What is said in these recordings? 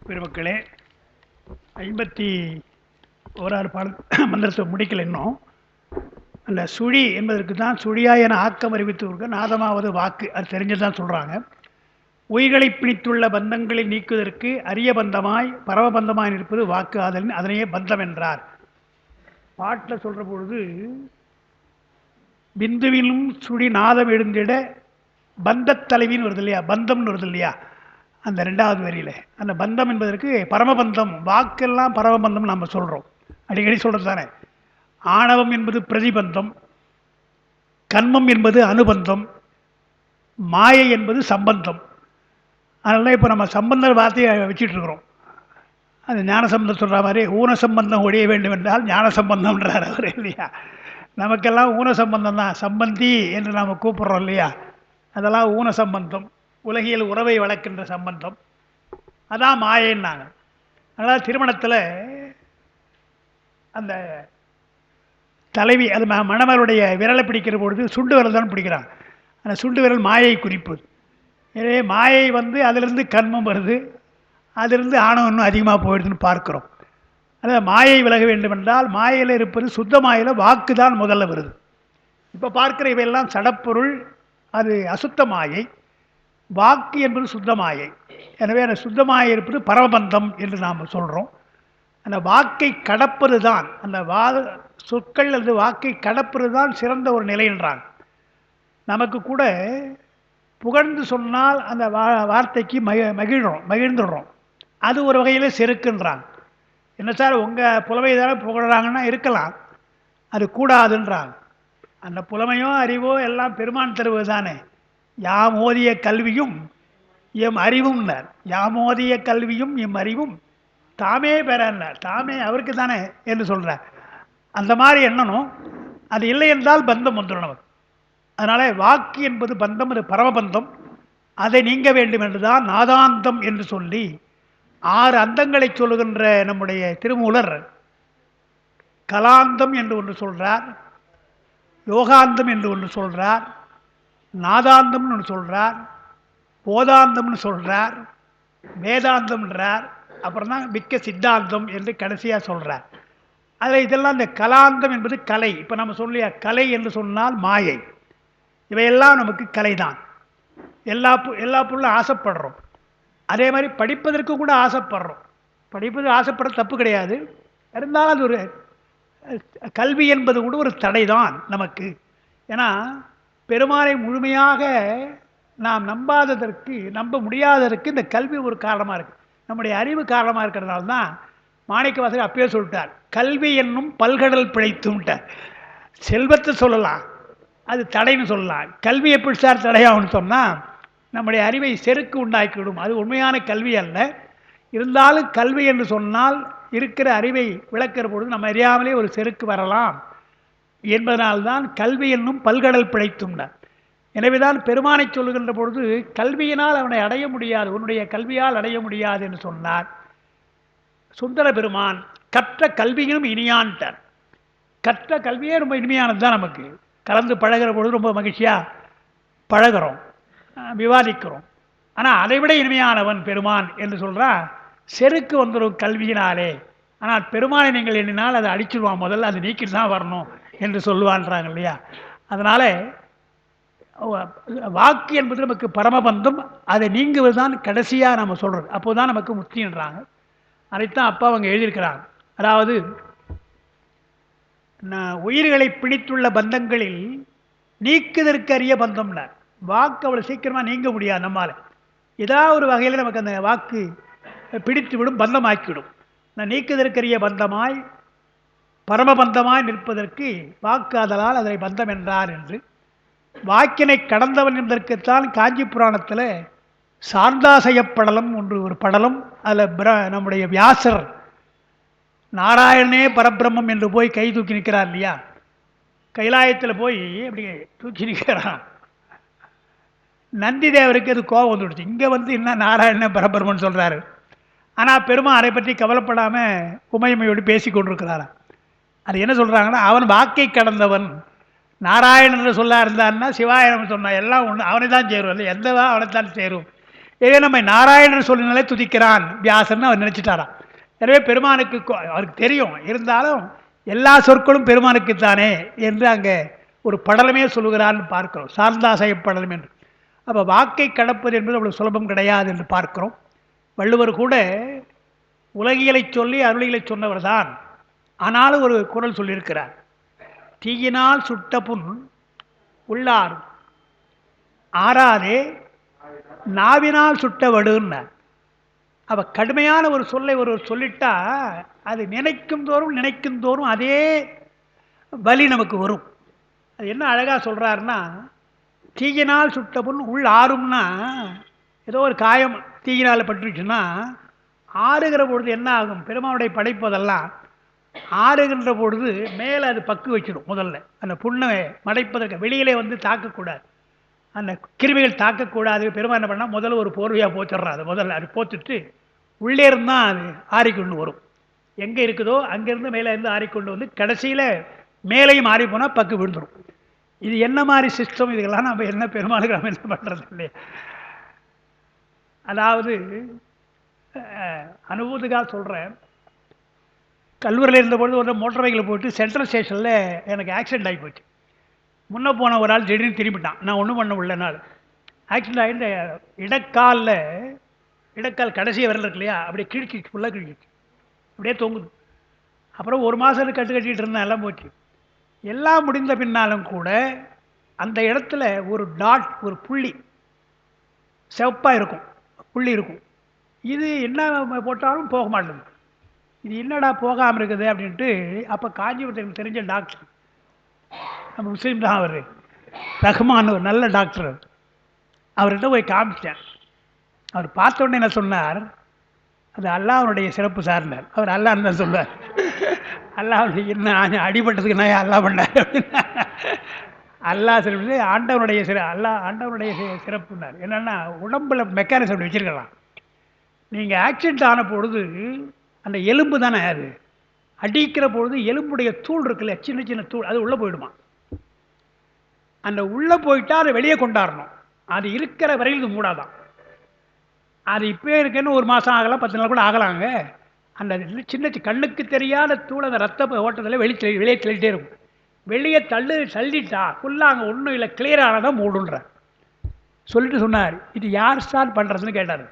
பெருமக்களே, 51 மந்திரத்தை முடிக்கல இன்னும். அந்த சுழி என்பதற்கு தான் சுழியாய் என ஆக்கம் அறிவித்து நாதமாவது வாக்கு, அது தெரிஞ்சுதான் சொல்கிறாங்க. உயிர்களை பிடித்துள்ள பந்தங்களை நீக்குவதற்கு அரிய பந்தமாய் பரமபந்தமாய் இருப்பது வாக்கு ஆதலின் அதனையே பந்தம் என்றார். பாட்டில் சொல்கிற பொழுது பிந்துவிலும் சுழி நாதம் எழுந்திட பந்தத் தலைவின்னு வருது இல்லையா, பந்தம்னு வருது இல்லையா, அந்த 2வது வரியில் அந்த பந்தம் என்பதற்கு பரமபந்தம், வாக்கெல்லாம் பரமபந்தம் நம்ம சொல்கிறோம், அடிக்கடி சொல்கிறது தானே. ஆணவம் என்பது பிரதிபந்தம், கண்மம் என்பது அனுபந்தம், மாயை என்பது சம்பந்தம். அதனால இப்போ நம்ம சம்பந்த வார்த்தையை வச்சுட்ருக்குறோம். அது ஞான சம்பந்தம் சொல்கிற மாதிரி ஊன சம்பந்தம் ஒழிய வேண்டும் என்றால் ஞான சம்பந்தம்ன்றார் அவர் இல்லையா. நமக்கெல்லாம் ஊன சம்பந்தம் தான், சம்பந்தி என்று நாம் கூப்பிட்றோம் இல்லையா, அதெல்லாம் ஊன சம்பந்தம், உலகியல் உறவை வளர்க்கின்ற சம்பந்தம், அதான் மாயன்னாங்க. அதனால் திருமணத்தில் அந்த தலைவி அது மணமருடைய விரலை பிடிக்கிற பொழுது சுண்டு விரல் தான் பிடிக்கிறான். அந்த சுண்டு விரல் மாயை குறிப்பு. எனவே மாயை அதிலிருந்து கண்மம் வருது, அதிலிருந்து ஆணவம் இன்னும் அதிகமாக போயிடுதுன்னு பார்க்குறோம். அதாவது மாயை விலக வேண்டுமென்றால் மாயையில் இருப்பது சுத்த மாயில் வாக்கு தான் முதல்ல வருது. இப்போ பார்க்குற இவையெல்லாம் சடப்பொருள், அது அசுத்த மாயை. வாக்கு என்பது சுத்த மாயை. எனவே அந்த சுத்தமாயை இருப்பது பரமபந்தம் என்று நாம் சொல்கிறோம். அந்த வாக்கை கடப்பது தான், அந்த சொற்கள் அல்லது வாக்கை கடப்பது தான் சிறந்த ஒரு நிலை என்றாங்க. நமக்கு கூட புகழ்ந்து சொன்னால் அந்த வார்த்தைக்கு மகிழ்ந்துடுறோம். அது ஒரு வகையில் செருக்குன்றாங்க. என்ன சார் உங்கள் புலமை தானே புகழறாங்கன்னா இருக்கலாம், அது கூடாதுன்றாங்க. அந்த புலமையோ அறிவோ எல்லாம் பெருமான் தருவது தானே. யாம் ஓதிய கல்வியும் எம் அறிவும்னார். யாம் ஓதிய கல்வியும் எம் அறிவும் தாமே பெறன்னார். தாமே அவருக்கு தானே என்று சொல்கிறார். அந்த மாதிரி எண்ணணும். அது இல்லை என்றால் பந்தம் வந்துடும் நமக்கு. அதனால் வாக்கு என்பது பந்தம், அது பரமபந்தம். அதை நீங்க வேண்டும் என்றுதான் நாதாந்தம் என்று சொல்லி 6 அந்தங்களை சொல்லுகின்ற நம்முடைய திருமூலர் கலாந்தம் என்று ஒன்று சொல்கிறார், யோகாந்தம் என்று ஒன்று சொல்கிறார், நாதாந்தம்னு ஒன்று சொல்கிறார், போதாந்தம்னு சொல்கிறார், வேதாந்தம்ன்றார், அப்புறம் தான் மிக்க சித்தாந்தம் என்று கடைசியாக சொல்கிறார். அதில் இதெல்லாம் இந்த கலாந்தம் என்பது கலை. இப்போ நம்ம சொல்லிய கலை என்று சொன்னால் மாயை. இவையெல்லாம் நமக்கு கலை தான். எல்லா பொருளும் ஆசைப்படுறோம். அதே மாதிரி படிப்பதற்கு கூட ஆசைப்படுறோம். படிப்பது ஆசைப்பட தப்பு கிடையாது. இருந்தாலும் அது ஒரு கல்வி என்பது கூட ஒரு தடை தான் நமக்கு. ஏன்னா பெருமானை முழுமையாக நாம் நம்ப முடியாததற்கு இந்த கல்வி ஒரு காரணமாக இருக்குது. நம்முடைய அறிவு காரணமாக இருக்கிறதுனால தான் மாணிக்கவாசகர் அப்பயே சொல்லிட்டார், கல்வி என்னும் பல்கடல் பிழைத்தும்ட்டார். செல்வத்தை சொல்லலாம், அது தடைன்னு சொல்லலாம். கல்வி எப்படி சார் தடையாகும்னு சொன்னால் நம்முடைய அறிவை செருக்கு உண்டாக்கிவிடும். அது உண்மையான கல்வி அல்ல. இருந்தாலும் கல்வி என்று சொன்னால் இருக்கிற அறிவை விளக்கிற பொழுது நம்ம அறியாமலே ஒரு செருக்கு வரலாம் என்பதனால்தான் கல்வி என்னும் பல்கடல் பிழைத்தும்னார். எனவேதான் பெருமானை சொல்லுகின்ற பொழுது கல்வியினால் அவனை அடைய முடியாது, உன்னுடைய கல்வியால் அடைய முடியாது என்று சொன்னார். சுந்தர பெருமான் கற்ற கல்வியிலும் இனியான்ட்டார். கற்ற கல்வியே ரொம்ப இனிமையானது தான். நமக்கு கலந்து பழகிற பொழுது ரொம்ப மகிழ்ச்சியாக பழகிறோம், விவாதிக்கிறோம். ஆனால் அதை விட இனிமையானவன் பெருமான் என்று சொல்கிறா. செருக்கு வந்துடும் கல்வியினாலே. ஆனால் பெருமானை நீங்கள் எண்ணினால் அதை அடிச்சுடுவான், முதல்ல அது நீக்கிட்டு தான் வரணும் என்று சொல்லுவான்றாங்க இல்லையா. அதனால் வாக்கு என்பது நமக்கு பரமபந்தம். அதை நீங்குவது தான் கடைசியாக நம்ம சொல்கிறது. அப்போது தான் நமக்கு முக்தின்றாங்க. அதைத்தான் அப்பா அவங்க எழுதியிருக்கிறாங்க. அதாவது உயிர்களை பிடித்துள்ள பந்தங்களில் நீக்குதற்கு அரிய பந்தம்னார். வாக்கு அவ்வளோ சீக்கிரமாக நீங்க முடியாது நம்மால். ஏதாவது ஒரு வகையில் நமக்கு அந்த வாக்கு பிடித்து விடும், பந்தமாக்கிவிடும். நீக்குதற்கரிய பந்தமாய் பரமபந்தமாய் நிற்பதற்கு வாக்கு ஆதலால் அதனை பந்தம் என்றார் என்று. வாக்கினை கடந்தவன் என்பதற்குத்தான் காஞ்சி புராணத்தில் சார்ந்தாசையப்படலம் ஒரு படலம். அதில் நம்முடைய வியாசர் நாராயணனே பரபிரம்மம் என்று போய் கை தூக்கி நிற்கிறார் இல்லையா. கைலாயத்தில் போய் அப்படி தூக்கி நிற்கிறான். நந்தி தேவருக்கு அது கோபம் வந்துடுச்சு. இங்கே என்ன நாராயணனே பரபிரம்மன் சொல்கிறாரு. ஆனால் பெருமான் அதை பற்றி கவலைப்படாமல் உமையம்மையோடு பேசி கொண்டிருக்கிறாராம். அது என்ன சொல்கிறாங்கன்னா, அவன் வாக்கை கடந்தவன். நாராயணன் சொல்ல இருந்தான்னா சிவாயனம் சொன்னான், எல்லாம் ஒன்று அவனை தான் சேரும், இல்லை எந்த அவனைத்தான் சேரும் இதே நம்ம நாராயணர் சொல்லினாலே துதிக்கிறான் வியாசன் அவர் நினைச்சிட்டாராம். எனவே பெருமானுக்கு அவருக்கு தெரியும், இருந்தாலும் எல்லா சொற்களும் பெருமானுக்குத்தானே என்று அங்கே ஒரு படலமே சொல்லுகிறான்னு பார்க்கிறோம், சார்ந்தாசய படலம் என்று. அப்போ வாக்கை கடப்பது என்பது அவ்வளவு சுலபம் கிடையாது என்று பார்க்கிறோம். வள்ளுவர் கூட உலகியலை சொல்லி அருளிகளை சொன்னவர் தான். ஆனாலும் ஒரு குறள் சொல்லியிருக்கிறார், தீயினால் சுட்ட புண் உள்ளார் ஆறாதே நாவினால் சுட்ட வடுன்னார். அவ கடுமையான ஒரு சொல்லை ஒரு சொல்லிட்டா அது நினைக்கும் தோறும் அதே வலி நமக்கு வரும். அது என்ன அழகாக சொல்கிறாருன்னா, தீயினால் சுட்ட புண் உள் ஆறும்னா, ஏதோ ஒரு காயம் தீயினால் பட்டுருச்சுன்னா ஆறுகிற பொழுது என்ன ஆகும், பெருமானுடைய படைப்பதெல்லாம் ஆறுகின்ற பொழுது மேலே அது பக்கு வச்சிடும். முதல்ல அந்த புண்ணை மடைப்பதற்கு வெளியிலே வந்து தாக்கக்கூடாது, அந்த கிருமிகள் தாக்கக்கூடாது. பெருமாள் என்ன பண்ணால் முதல்ல ஒரு போர்வையாக போச்சிட்றான். அது முதல்ல அது போத்துட்டு உள்ளே இருந்தால் அது ஆறிக்கொண்டு வரும். எங்கே இருக்குதோ அங்கேருந்து மேலே இருந்து ஆறிக்கொண்டு வந்து கடைசியில் மேலையும் ஆறி போனால் பக்கு விழுந்துடும். இது என்ன மாதிரி சிஸ்டம்? இதுக்கெல்லாம் நம்ம என்ன பெருமாளுக்கு நம்ம என்ன பண்ணுறது இல்லையா? அதாவது அனுபவத்துக்காக சொல்கிறேன். கல்லூரியில் இருந்தபொழுது ஒரு மோட்டர் பைக்கில் போயிட்டு சென்ட்ரல் ஸ்டேஷனில் எனக்கு ஆக்சிடென்ட் ஆகி போச்சு. முன்னே போன ஒரு ஆள் திடீர்னு திரும்பிட்டான். நான் ஒன்றும் பண்ண உள்ள நாள் ஆக்சிடென்ட் ஆகி இந்த இடக்கால் கடைசியை வரல இருக்கு இல்லையா, அப்படியே கிழிச்சிச்சு, ஃபுல்லாக கிழிச்சிச்சு, அப்படியே தொங்குது. அப்புறம் ஒரு மாதம் கட்டிகிட்டு இருந்தேன், எல்லாம் போச்சு. எல்லாம் முடிந்த பின்னாலும் கூட அந்த இடத்துல ஒரு டாட், ஒரு புள்ளி சிவப்பாக இருக்கும், புள்ளி இருக்கும். இது என்ன போட்டாலும் போக மாட்டேங்குது. இது என்னடா போகாமல் இருக்குது அப்படின்ட்டு அப்போ காஞ்சிபுரத்துக்கு தெரிஞ்ச டாக்டர், நம்ம முஸ்லீம் தான் அவர், ரஹ்மான், ஒரு நல்ல டாக்டர், அவர்கிட்ட போய் காமிச்சிட்டேன். அவர் பார்த்த உடனே என்ன சொன்னார், அது அல்லாஹ்வுடைய சிறப்பு சார்ந்தார். அவர் அல்லாஹ்னு தான் சொல்வார். அல்லாஹ் என்ன அடிபட்டதுக்கு நான் அல்லாஹ் பண்ணார் அப்படின்னா, அல்லாஹ் சிறப்பு ஆண்டவனுடைய ஆண்டவனுடைய சிறப்புன்னார். என்னென்னா உடம்புல மெக்கானிசம் வச்சுருக்கலாம். நீங்கள் ஆக்சிடென்ட் ஆன பொழுது அந்த எலும்பு தானே அது அடிக்கிற பொழுது எலும்புடைய தூள் இருக்குல்ல, சின்ன சின்ன தூள், அது உள்ளே போயிடுமா. அந்த உள்ளே போயிட்டா அதை வெளியே கொண்டாடணும். அது இருக்கிற வரையில் இது மூடாதான். அது இப்போ இருக்குன்னு ஒரு மாதம் ஆகலாம், 10 நாள் கூட ஆகலாங்க. அந்த சின்ன கண்ணுக்கு தெரியாத தூள் அந்த ரத்த ஓட்டத்தில் வெளியே தள்ளிட்டே இருக்கும். வெளியே தள்ளிட்டா ஃபுல்லாக அங்கே ஒன்றும் இல்லை, கிளியரானதான் மூடுன்ற சொல்லிட்டு சொன்னார். இது யார் சார் பண்ணுறதுன்னு கேட்டார்.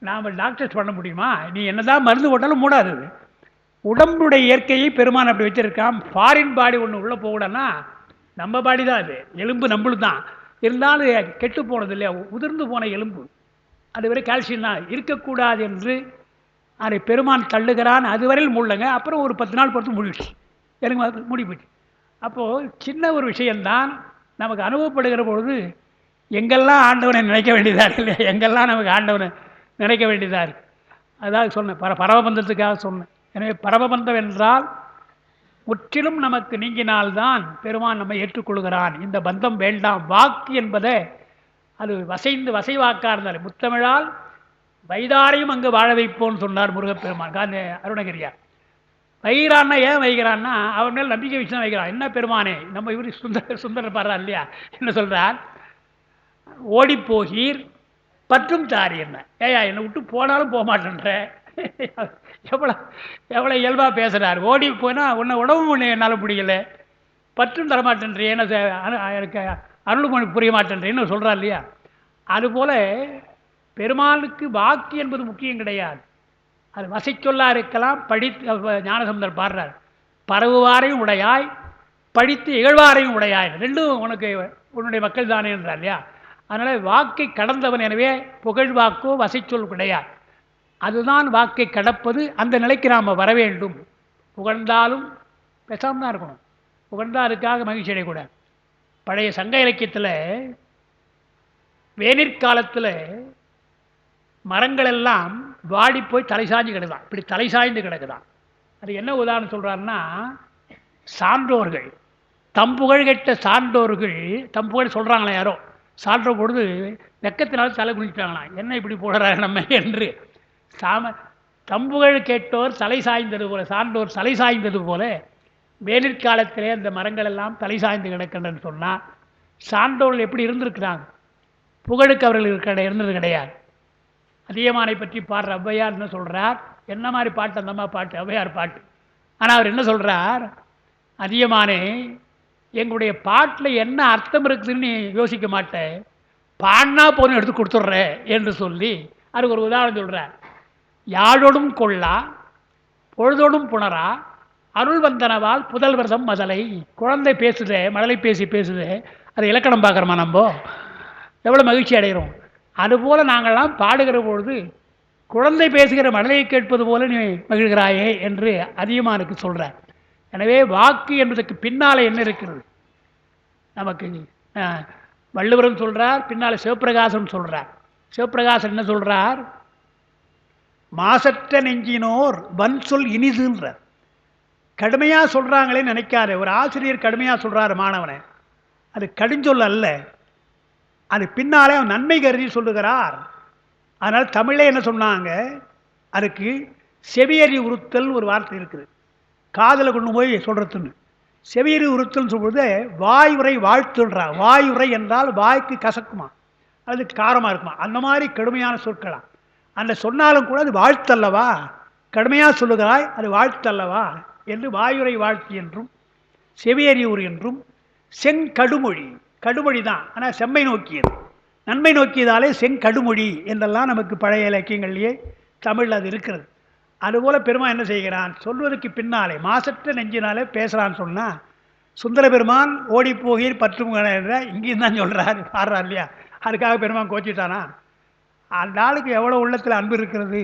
நாம் டாக்டர்ஸ் பண்ண முடியுமா? நீ என்ன தான் மருந்து போட்டாலும் மூடாது. உடம்புடைய இயற்கையை பெருமான் அப்படி வச்சுருக்கான். ஃபாரின் பாடி ஒன்று உள்ளே போகக்கூடாதுன்னா நம்ம பாடி தான், அது எலும்பு நம்மளும் தான். இருந்தாலும் கெட்டு போனது இல்லையா, உதிர்ந்து போன எலும்பு, அது வரை கால்சியம் தான் இருக்கக்கூடாது என்று அதை பெருமான் தள்ளுகிறான். அதுவரையில் மூடலைங்க. அப்புறம் ஒரு 10 நாள் பொறுத்து மூடிடுச்சு, எனக்கு மூடி போச்சு. அப்போது சின்ன ஒரு விஷயந்தான் நமக்கு அனுபவப்படுகிற பொழுது எங்கெல்லாம் ஆண்டவனை நினைக்க வேண்டியதாக இருக்கு இல்லையா, எங்கெல்லாம் நமக்கு ஆண்டவனை நினைக்க வேண்டியதாக இருக்குது. அதாவது சொன்னேன், பரமபந்தத்துக்காக சொன்னேன். எனவே பரமபந்தம் என்றால் முற்றிலும் நமக்கு நீங்கினால்தான் பெருமான் நம்மை ஏற்றுக்கொள்கிறான். இந்த பந்தம் வேண்டாம். வாக்கு என்பதை அது வசை வாக்காக இருந்தாலும் முத்தமிழால் வைதாரையும் அங்கு வாழ வைப்போன்னு சொன்னார் முருகப்பெருமான் அருணகிரியார். வைகிறான்னா ஏன் வைகிறான்னா அவன் மேல் நம்பிக்கை வச்சு தான் வைக்கிறான். என்ன பெருமானே, நம்ம இவர் சுந்தரர் பாடுறா இல்லையா, என்ன சொல்கிறார், ஓடிப்போகீர் பற்றும் தாரி, என்ன ஏயா என்னை விட்டு போனாலும் போக மாட்டேன்ற, எவ்வளோ இயல்பாக பேசுகிறார். ஓடி போனால் உன்னை உடம்பு என்னால் முடியலை, பற்றும் தரமாட்டேன்றேன்னு எனக்கு அருள்மொழி புரிய மாட்டேன்றேன்னு சொல்கிறார் இல்லையா. அதுபோல் பெருமாளுக்கு வாக்கு என்பது முக்கியம் கிடையாது. அது வசை சொல்லாக இருக்கலாம். ஞானசம்பந்தர் பாடுறார், பரவுவாரையும் உடையாய் படித்து இகழ்வாரையும் உடையாய், ரெண்டும் உனக்கு உன்னுடைய மக்கள் தானே என்றார் இல்லையா. அதனால் வாக்கை கடந்தவன். எனவே புகழ்வாக்கோ வசைச்சொல் கிடையாது. அதுதான் வாக்கை கடப்பது. அந்த நிலைக்கு நாம் வர வேண்டும். புகழ்ந்தாலும் பேசாமல் தான் இருக்கணும். புகழ்ந்தால் அதுக்காக மகிழ்ச்சி அடையக்கூடாது. பழைய சங்க இலக்கியத்தில் வேனிற்காலத்தில் மரங்கள் எல்லாம் வாடி போய் தலை சாய்ஞ்சு கிடக்குதான். இப்படி தலை சாய்ந்து கிடக்குதான். அது என்ன உதாரணம் சொல்கிறாருன்னா, சான்றோர்கள் தம்புகழ் கெட்ட சான்றோர்கள் தம்புகழ் சொல்கிறாங்களே யாரோ, சான்ற பொழுது வெக்கத்தினால தலை குளிச்சிட்டாங்களாம். என்ன இப்படி போடுறாரு நம்ம என்று. தம்புகழ் கேட்டோர் தலை சாய்ந்தது போல, சான்றோர் தலை சாய்ந்தது போல வேனிற்காலத்திலே அந்த மரங்கள் எல்லாம் தலை சாய்ந்து கிடக்கின்றன்னு சொன்னால், சான்றோர்கள் எப்படி இருந்திருக்கிறாங்க? புகழுக்கு அவர்கள் இருந்தது கிடையாது. அதியமானை பற்றி பாடுற ஔவையார் என்ன சொல்கிறார்? என்ன மாதிரி பாட்டு அந்த மாதிரி பாட்டு, ஔவையார் பாட்டு. ஆனால் அவர் என்ன சொல்கிறார்? அதியமானே, எங்களுடைய பாட்டில் என்ன அர்த்தம் இருக்குதுன்னு நீ யோசிக்க மாட்டேன், பாடினா போதும் எடுத்து கொடுத்துட்றேன் என்று சொல்லி அதுக்கு ஒரு உதாரணம் சொல்கிறார். யாழோடும் கொள்ளா பொழுதோடும் புணரா அருள் வந்தனவால் புதல் விரதம் மதலை. குழந்தை பேசுதே, மழலை பேசுதே, அது இலக்கணம் பார்க்குறோமா நம்ம? எவ்வளோ மகிழ்ச்சி அடைகிறோம். அதுபோல் நாங்கள்லாம் பாடுகிற பொழுது குழந்தை பேசுகிற மழலையை கேட்பது போல நீ மகிழ்கிறாயே என்று அதியமானுக்கு சொல்கிறார். எனவே வாக்கு என்பதற்கு பின்னால் என்ன இருக்கிறது நமக்கு? வள்ளுவரும் சொல்கிறார், பின்னால் சிவப்பிரகாசம் சொல்கிறார். சிவப்பிரகாசன் என்ன சொல்கிறார்? மாசற்ற நெஞ்சினோர் வன் சொல் இனிதுன்றார். கடுமையாக சொல்கிறாங்களே நினைக்காத. ஒரு ஆசிரியர் கடுமையாக சொல்கிறார் மாணவனை, அது கடுஞ்சொல் அல்ல, அது பின்னாலே அவன் நன்மை கருதி சொல்லுகிறார். அதனால் தமிழே என்ன சொன்னாங்க, அதுக்கு செவியறி உறுத்தல் ஒரு வார்த்தை இருக்குது, காதில் கொண்டு போய் சொல்கிறதுன்னு. செவியறி உறுத்தல் சொல்வது வாயுரை வாழ்த்துன்றார். வாயுரை என்றால் வாய்க்கு கசக்குமா, அது காரமாக இருக்குமா, அந்த மாதிரி கடுமையான சொற்களாம். அந்த சொன்னாலும் கூட அது வாழ்த்தல்லவா, கடுமையாக சொல்லுகிறாய் அது வாழ்த்தல்லவா என்று வாயுரை வாழ்த்து என்றும் செவியறிவுர் என்றும் செங்கடுமொழி, கடுமொழி தான் ஆனால் செம்மை நோக்கியது, நன்மை நோக்கியதாலே செங்கடுமொழி என்றெல்லாம் நமக்கு பழைய இலக்கியங்கள்லேயே தமிழில் அது இருக்கிறது. அதுபோல் பெருமான் என்ன செய்கிறான், சொல்வதற்கு பின்னாலே மாசற்ற நெஞ்சினாலே பேசுகிறான்னு சொன்னால், சுந்தர பெருமான் ஓடி போகீர் பற்றும் இங்கேயும் தான் சொல்கிறார், பாடுறார் இல்லையா? அதுக்காக பெருமான் கோச்சிட்டானா? அந்த ஆளுக்கு எவ்வளோ உள்ளத்தில் அன்பு இருக்கிறது,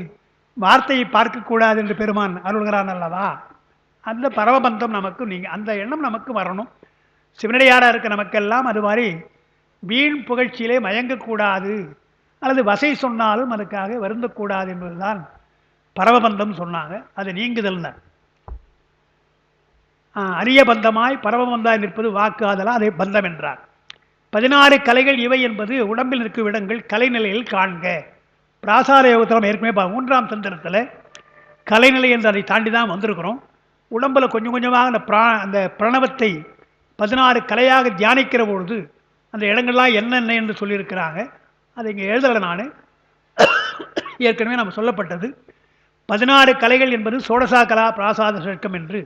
வார்த்தையை பார்க்கக்கூடாது என்று பெருமான் அருள்கிறான் அல்லவா? அந்த பரமபந்தம் நமக்கு, நீங்கள் அந்த எண்ணம் நமக்கு வரணும். சிவனடியாராக இருக்க நமக்கெல்லாம் அது மாதிரி வீண் புகழ்ச்சியிலே மயங்கக்கூடாது, அல்லது வசை சொன்னாலும் அதுக்காக வருந்தக்கூடாது என்பதுதான் பரமபந்தம் சொன்னாங்க. அது நீங்குதல்னர். அரிய பந்தமாய் பரமபந்தாய் நிற்பது வாக்கு, ஆதலால் அதை பந்தம் என்றார். 16 கலைகள் இவை என்பது உடம்பில் இருக்கும் இடங்கள் கலைநிலையில் காண்க. பிராசார யோகத்தில் ஏற்கனவே 3ஆம் தந்திரத்தில் கலைநிலை என்று அதை தாண்டி தான் வந்திருக்கிறோம். உடம்பில் கொஞ்சம் கொஞ்சமாக அந்த பிரணவத்தை 16 கலையாக தியானிக்கிற பொழுது அந்த இடங்கள்லாம் என்னென்ன என்று சொல்லியிருக்கிறாங்க. அதை இங்கே எழுதலை நான், ஏற்கனவே நம்ம சொல்லப்பட்டது. 16 கலைகள் என்பது சோடசா கலா பிராசாத சர்க்கம் என்று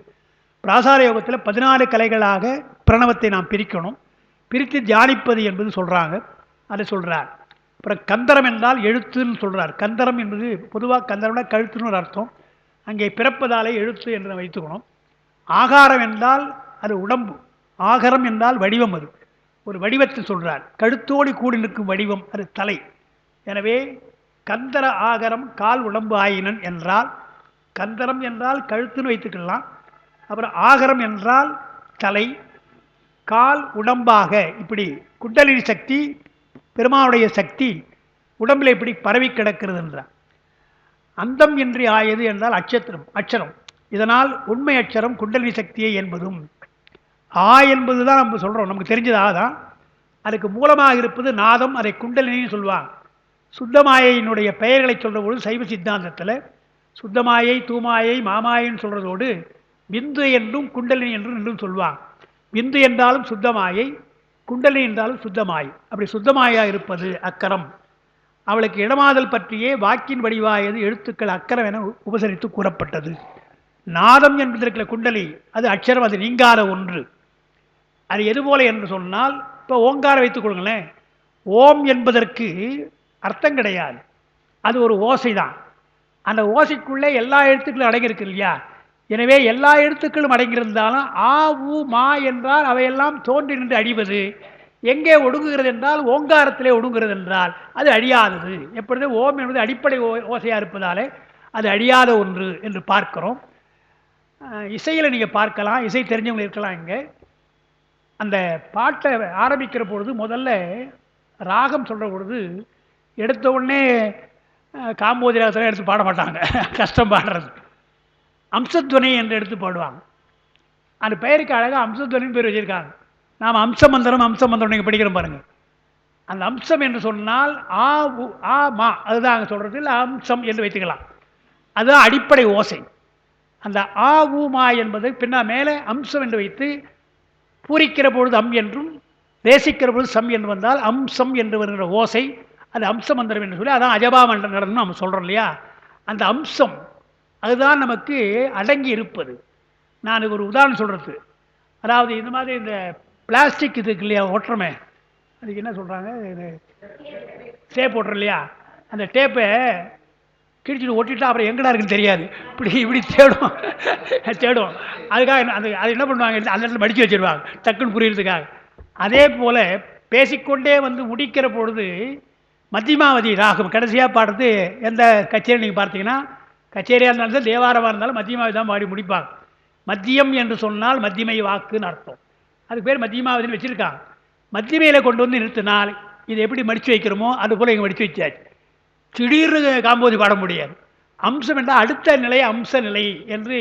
பிராசார யோகத்தில் 16 கலைகளாக பிரணவத்தை நாம் பிரிக்கணும். பிரித்து தியானிப்பது என்பது சொல்கிறாங்க, அதை சொல்கிறார். அப்புறம் கந்தரம் என்றால் எழுத்துன்னு சொல்கிறார். கந்தரம் என்பது பொதுவாக கந்தரம்னா கழுத்துன்னு ஒரு அர்த்தம், அங்கே பிறப்பதாலே எழுத்து என்று வைத்துக்கணும். ஆகாரம் என்றால் அது உடம்பு, ஆகாரம் என்றால் வடிவம், அது ஒரு வடிவத்தை சொல்கிறார். கழுத்தோடு கூடி நிற்கும் வடிவம் அது தலை. எனவே கந்தர ஆகரம் கால் உடம்பு ஆயினன் என்றால், கந்தரம் என்றால் கழுத்துன்னு வைத்துக்கலாம். அப்புறம் ஆகரம் என்றால் தலை, கால் உடம்பாக இப்படி குண்டலினி சக்தி, பெருமானுடைய சக்தி உடம்பில் இப்படி பரவி கிடக்கிறது என்றார். அந்தம் இன்றி ஆயது என்றால் அச்சரம். இதனால் உண்மை அச்சரம் குண்டலினி சக்தியை என்பதும், என்பது தான் நம்ம சொல்கிறோம், நமக்கு தெரிஞ்சது தான். அதுக்கு மூலமாக இருப்பது நாதம், அதை குண்டலினின்னு சொல்லுவாங்க. சுத்தமாயினுடைய பெயர்களை சொல்கிற பொழுது சைவ சித்தாந்தத்தில் சுத்தமாயை, தூமாயை, மாமாயின்னு சொல்கிறதோடு விந்து என்றும் குண்டலினி என்றும் சொல்லுவாங்க. விந்து என்றாலும் சுத்தமாயை, குண்டலினி என்றாலும் சுத்தமாய். அப்படி சுத்தமாயாக இருப்பது அக்கரம். அவளுக்கு இடமாதல் பற்றியே வாக்கின் வடிவாயது எழுத்துக்கள் அக்கரம் என உபசரித்து கூறப்பட்டது. நாதம் என்பதற்குள்ள குண்டலி அது அக்ஷரம், அது நீங்காத ஒன்று. அது எதுபோல என்று சொன்னால், இப்போ ஓங்காரம் வைத்துக் கொள்ளுங்களேன். ஓம் என்பதற்கு அர்த்தம் கிடையாது, அது ஒரு ஓசை தான். அந்த ஓசைக்குள்ளே எல்லா எழுத்துக்களும் அடங்கியிருக்கு இல்லையா? எனவே எல்லா எழுத்துக்களும் அடங்கியிருந்தாலும் ஆ ஊ மா என்றால் அவையெல்லாம் தோன்றி நின்று அழிவது. எங்கே ஒடுங்குகிறது என்றால் ஓங்காரத்திலே ஒடுங்குகிறது என்றால் அது அழியாதது. எப்பொழுது ஓம் என்பது அடிப்படை ஓசையாக இருப்பதாலே அது அழியாத ஒன்று என்று பார்க்கிறோம். இசையில் நீங்கள் பார்க்கலாம், இசை தெரிஞ்சவங்க இருக்கலாம். இங்கே அந்த பாட்டை ஆரம்பிக்கிற பொழுது முதல்ல ராகம் சொல்கிற பொழுது எடுத்த உடனே காம்போதி ராகத்தில் எடுத்து பாட மாட்டாங்க, கஷ்டம் பாடுறது. அம்சத்வனி என்று எடுத்து பாடுவாங்க. அந்த பெயருக்கு அழகாக அம்சத்வனின்னு பேர் வச்சுருக்காங்க. நாம் அம்சமந்திரம் நீங்கள் படிக்கிறோம் பாருங்கள். அந்த அம்சம் என்று சொன்னால் ஆ உ ஆ மா, அதுதான் அங்கே சொல்கிறது. இல்லை அம்சம் என்று வைத்துக்கலாம், அதுதான் அடிப்படை ஓசை. அந்த ஆ உ மா என்பது பின்னா மேலே அம்சம் என்று வைத்து பூரிக்கிற பொழுது அம் என்றும், ரேசிக்கிற பொழுது சம் என்று வந்தால் அம்சம் என்று வருகிற ஓசை அது அம்ச மந்திரம் என்று சொல்லி அதான் அஜபா மண்டலம் நம்ம சொல்கிறோம் இல்லையா. அந்த அம்சம் அதுதான் நமக்கு அடங்கி இருப்பது. நான் ஒரு உதாரணம் சொல்கிறது, அதாவது இந்த மாதிரி இந்த பிளாஸ்டிக் இதுக்கு இல்லையா ஒட்டுறமே, அதுக்கு என்ன சொல்கிறாங்க, இது டேப் ஓட்டுறோம் இல்லையா, அந்த டேப்பை கிழிச்சிட்டு ஒட்டிட்டா அப்புறம் எங்கடா இருக்குன்னு தெரியாது, இப்படி இப்படி தேடும் தேடும். அதுக்காக அந்த அது என்ன பண்ணுவாங்க, அந்த இடத்துல மடித்து வச்சிருவாங்க டக்குன்னு புரியறதுக்காக. அதே போல் பேசிக்கொண்டே வந்து முடிக்கிற பொழுது மத்தியமாவதி ராகம் கடைசியாக பாடுறது எந்த கச்சேரி நீங்கள் பார்த்தீங்கன்னா, கச்சேரியாக இருந்தாலும் தேவாரமாக இருந்தாலும் மத்தியமாவதி தான் பாடி முடிப்பாங்க. மத்தியம் என்று சொன்னால் மத்தியமை வாக்குன்னு அர்த்தம். அதுக்கு பேர் மத்தியமாவதின்னு வச்சுருக்காங்க. மத்தியமையில் கொண்டு வந்து நிறுத்தினால் இது எப்படி மடித்து வைக்கிறோமோ அது போல் இங்கே மடித்து வச்சாச்சு. திடீர்னு காம்போதி பாட முடியாது. அம்சம் என்றால் அடுத்த நிலை அம்ச நிலை என்று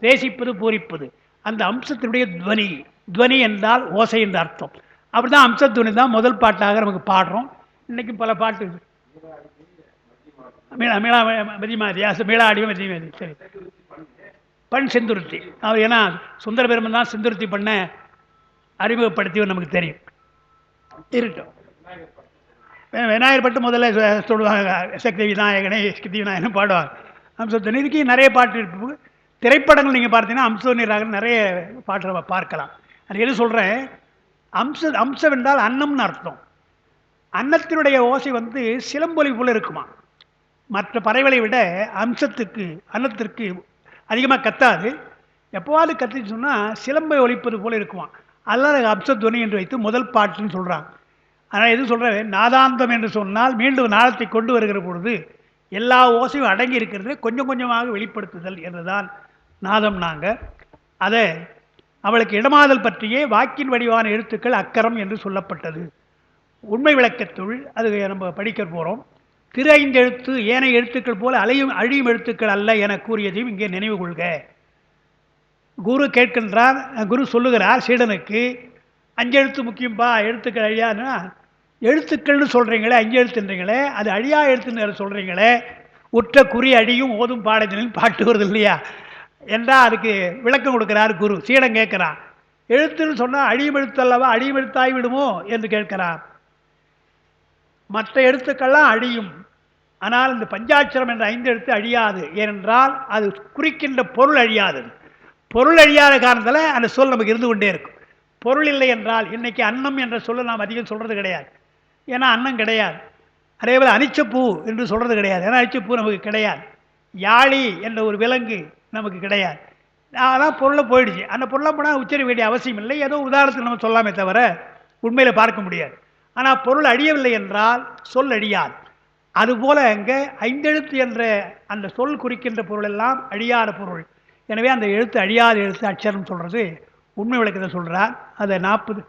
தேசிப்பது பூரிப்பது. அந்த அம்சத்தினுடைய துவனி, துவனி என்றால் ஓசை என்ற அர்த்தம். அப்படி தான் அம்சத்துவனி தான் முதல் பாட்டாக நமக்கு பாடுறோம். இன்றைக்கும் பல பாட்டு மதிமாதியா மீளாடிவ மதிமாதி. சரி, பண் செந்துருத்தி. அவர் ஏன்னா சுந்தர பெருமன் தான் செந்துருத்தி பண்ண அறிமுகப்படுத்தியவர் நமக்கு தெரியும். இருக்கட்டும், விநாயகர் பட்டு முதல்ல சொல்லுவாங்க, சக்தி விநாயகனே சக்தி விநாயகனும் பாடுவாங்க. அம்சத்துவனி இதுக்கு நிறைய பாட்டு இருக்கு. திரைப்படங்கள் நீங்கள் பார்த்தீங்கன்னா அம்சத்துவனி ராகம் நிறைய பாட்டு பார்க்கலாம். அது எது சொல்கிறேன், அம்சம் என்றால் அன்னம்னு அர்த்தம். அன்னத்தினுடைய ஓசை வந்து சிலம்பொலி போல இருக்குமா. மற்ற பறவைகளை விட அம்சத்துக்கு அன்னத்திற்கு அதிகமாக கத்தாது. எப்போவாது கத்தின்னு சொன்னால் சிலம்பை ஒலிப்பது போல இருக்குமா. அதனால் அம்சத்துவனி என்று வைத்து முதல் பாட்டுன்னு சொல்கிறாங்க. அதனால் எது சொல்கிறேன், நாதாந்தம் என்று சொன்னால் மீண்டும் நாதத்தை கொண்டு வருகிற பொழுது எல்லா ஓசையும் அடங்கி இருக்கிறது கொஞ்சம் கொஞ்சமாக வெளிப்படுத்துதல் என்றுதான் நாதம். நாங்கள் அதை அவளுக்கு இடமாதல் பற்றியே வாக்கின் வடிவான எழுத்துக்கள் அக்கரம் என்று சொல்லப்பட்டது. உண்மை விளக்கத்துள் அது நம்ம படிக்க போகிறோம். திரு ஐந்தெழுத்து ஏனைய எழுத்துக்கள் போல அழியும் எழுத்துக்கள் அல்ல என கூறியதையும் இங்கே நினைவு கொள்க. குரு கேட்கின்றார், குரு சொல்லுகிறார் சீடனுக்கு, அஞ்செழுத்து முக்கியம்பா, எழுத்துக்கள் அழியாதுன்னா எழுத்துக்கள்னு சொல்கிறீங்களே, அஞ்செழுத்துன்றீங்களே, அது அழியா எழுத்துன்னு சொல்கிறீங்களே, உற்ற குறி அழியும் ஓதும் பாடத்தினில் பாட்டு வருது இல்லையா என்றால் அதுக்கு விளக்கம் கொடுக்கிறார் குரு. சீடன் கேட்குறான், எழுத்துன்னு சொன்னால் அழியும் எழுத்து அல்லவா, அழியும் எழுத்தாய் விடுமோ என்று கேட்கிறார். மற்ற எழுத்துக்கள்லாம் அழியும், ஆனால் இந்த பஞ்சாட்சரம் என்ற 5 எழுத்து அழியாது. ஏனென்றால் அது குறிக்கின்ற பொருள் அழியாது. பொருள் அழியாத காரணத்தில் அந்த சொல் நமக்கு இருந்து கொண்டே இருக்கும். பொருள் இல்லை என்றால் இன்னைக்கு அன்னம் என்ற சொல்லை நாம் அதிகம் சொல்கிறது கிடையாது, ஏன்னா அன்னம் கிடையாது. அதே போல் அனிச்சப்பூ என்று சொல்கிறது கிடையாது, ஏன்னா அனிச்சப்பூ நமக்கு கிடையாது. யாழி என்ற ஒரு விலங்கு நமக்கு கிடையாது. அதான் பொருளை போயிடுச்சு. அந்த பொருளை போனால் உச்சரிக்க வேண்டிய அவசியம் இல்லை, ஏதோ உதாரணத்துக்கு நம்ம சொல்லாமே தவிர உண்மையில் பார்க்க முடியாது. ஆனால் பொருள் அழியவில்லை என்றால் சொல் அழியாது. அதுபோல் அங்கே 5 எழுத்து என்ற அந்த சொல் குறிக்கின்ற பொருள் எல்லாம் அழியாத பொருள். எனவே அந்த எழுத்து அழியாத எழுத்து அட்சரம் சொல்கிறது உண்மை விளக்கத்தை சொல்கிறார். அதை 40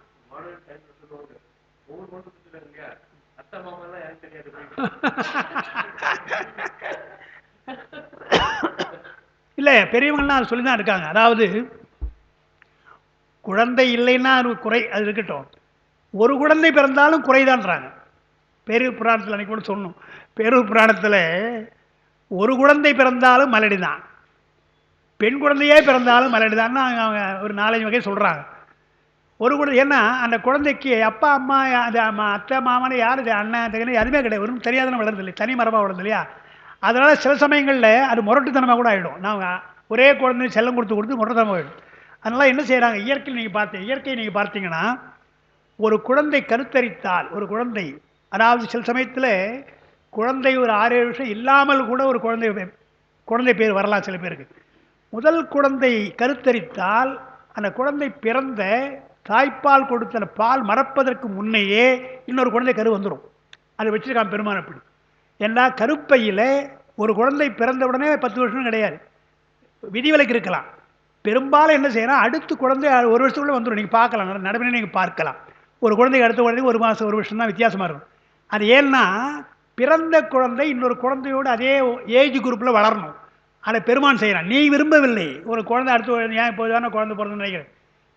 இல்லை, பெரியவங்கள்லாம் அது சொல்லி தான் இருக்காங்க. அதாவது குழந்தை இல்லைன்னா அது குறை, அது இருக்கட்டும், ஒரு குழந்தை பிறந்தாலும் குறைதான்றாங்க. பேரூர் புராணத்தில் அன்றைக்கி கூட சொன்னோம். பேரூர் புராணத்தில் ஒரு குழந்தை பிறந்தாலும் மலடி தான், பெண் குழந்தையே பிறந்தாலும் மலடி தான் அவங்க ஒரு 4-5 வகை சொல்கிறாங்க. ஒரு குழந்தை ஏன்னா அந்த குழந்தைக்கு அப்பா அம்மா அது அத்தை மாமனை யார் அண்ணன் தகனை எதுவுமே கிடையாது, ஒன்றும் தெரியாதுன்னு வளர்ந்து இல்லை, தனி மரபாக வளர்ந்து இல்லையா. அதனால் சில சமயங்களில் அது முரட்டுத்தனமாக கூட ஆகிடும். நாங்கள் ஒரே குழந்தை செல்லம் கொடுத்து முரட்டுத்தனமாக ஆகிடும். அதனால் என்ன செய்கிறாங்க, இயற்கை நீங்கள் பார்த்தீங்கன்னா ஒரு குழந்தை கருத்தரித்தால், ஒரு குழந்தை, அதாவது சில சமயத்தில் குழந்தை ஒரு 6-7 வருஷம் இல்லாமல் கூட ஒரு குழந்தை பேர் வரலாம் சில பேருக்கு. முதல் குழந்தை கருத்தரித்தால் அந்த குழந்தை பிறந்த தாய்ப்பால் கொடுத்த பால் மறப்பதற்கு முன்னையே இன்னொரு குழந்தை கரு வந்துடும். அதை வச்சுருக்கான் பெருமான். அப்படி ஏன்னா கருப்பையில் ஒரு குழந்தை பிறந்த உடனே 10 வருஷம் கிடையாது, விதிவிலக்கு இருக்கலாம். பெரும்பாலும் என்ன செய்யணும், அடுத்த குழந்தை 1 வருஷத்துக்குள்ளே வந்துடும். நீங்கள் பார்க்கலாம், நடைமுறை நீங்கள் பார்க்கலாம். ஒரு குழந்தைக்கு அடுத்த குழந்தை 1 மாதம் 1 வருஷம் தான் வித்தியாசமாக இருக்கும். அது ஏன்னா பிறந்த குழந்தை இன்னொரு குழந்தையோடு அதே ஏஜ் குரூப்பில் வளரணும். அதை பெருமான் செய்கிறான். நீ விரும்பவில்லை ஒரு குழந்தை அடுத்த ஏன் இப்போது தானே குழந்தை பிறந்து நினைக்கிறேன்,